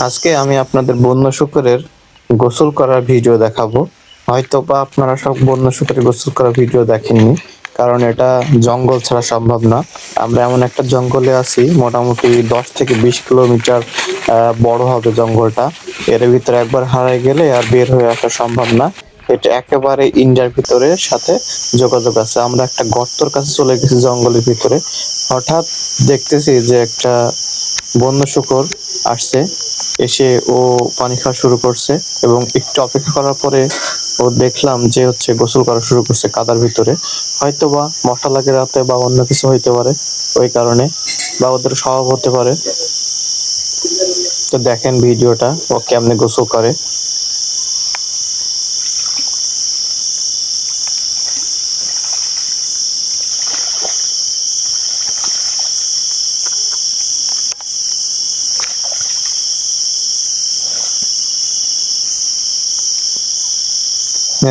আজকে আমি আপনাদের বন্য শুকরের গোসল করার ভিডিও দেখাবো। হয়তোবা আপনারা সব বন্য শুকরের গোসল করার ভিডিও দেখেননি, কারণ এটা জঙ্গল ছাড়া সম্ভব না। আমরা এমন একটা জঙ্গলে আছি, মোটামুটি 10 থেকে 20 কিলোমিটার বড় হবে জঙ্গলটা। এর ভিতরে একবার হারাই গেলে আর বের হয়ে আসা সম্ভব না। এটা একেবারে ইন্ডিয়ার ভিতরে সাথে যোগাযোগ আছে। আমরা একটা গর্তর কাছে চলে গেছি জঙ্গলের ভিতরে। হঠাৎ দেখতেছি যে একটা বন্য শুকর আসছে, এসে ও পানি খাওয়া শুরু করছে এবং একটু অপেক্ষা করার পরে ও দেখলাম যে গোসল করা শুরু করছে কাদার ভিতরে। হয়তোবা মশা লাগে রাতে বা অন্য কিছু হইতে পারে, ওই কারণে, বা ওদের স্বভাব হতে পারে। তো দেখেন ভিডিওটা, ও কেমনে গোসল করে।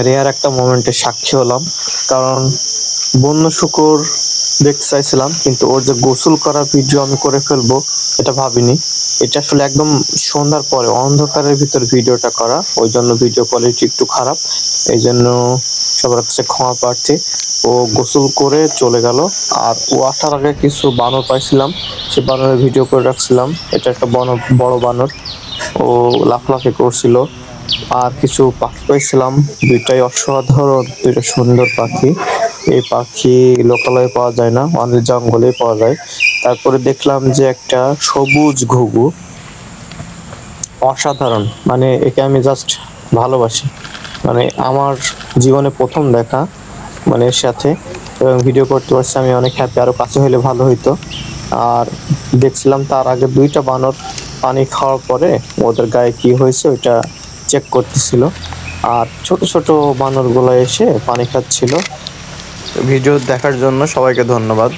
রেয়ার একটা মোমেন্টের সাক্ষী হলাম, কারণ বন্য শুকর দেখতে চাইছিলাম, কিন্তু ওর যে গোসল করার ভিডিও আমি করে ফেলবো এটা ভাবিনি। এটা আসলে একদম সন্ধ্যার পরে অন্ধকারের ভিতর ভিডিওটা করা, ওই জন্য ভিডিও কোয়ালিটি একটু খারাপ। এই জন্য সবার কাছে ক্ষমা প্রার্থী। ও গোসল করে চলে গেল, আর ও আসার আগে কিছু বানর পাইছিলাম, সে বানরের ভিডিও করে রাখছিলাম। এটা একটা বড় বানর, ও লাফালাফি করছিল। আর কিছু পাখি পাইছিলাম, দুইটাই অসাধারণ, দুইটা সুন্দর পাখি। এই পাখি লোকালয়ে পাওয়া যায় না, অনেক জঙ্গলে পাওয়া যায়। তারপরে দেখলাম যে একটা সবুজ ঘুঘু, অসাধারণ, মানে একে আমি জাস্ট ভালোবাসি। মানে আমার জীবনে প্রথম দেখা, মানে এর সাথে, এবং ভিডিও করতে পারছি, আমি অনেক হ্যাপি। আরো কাছে হলে ভালো হইতো। আর দেখছিলাম তার আগে দুইটা বানর পানি খাওয়ার পরে ওদের গায়ে কি হয়েছে ওইটা চেক করতেছিল। আর ছোট ছোট বানরগুলো এসে পানি খাচ্ছিল। ভিডিও দেখার জন্য সবাইকে ধন্যবাদ।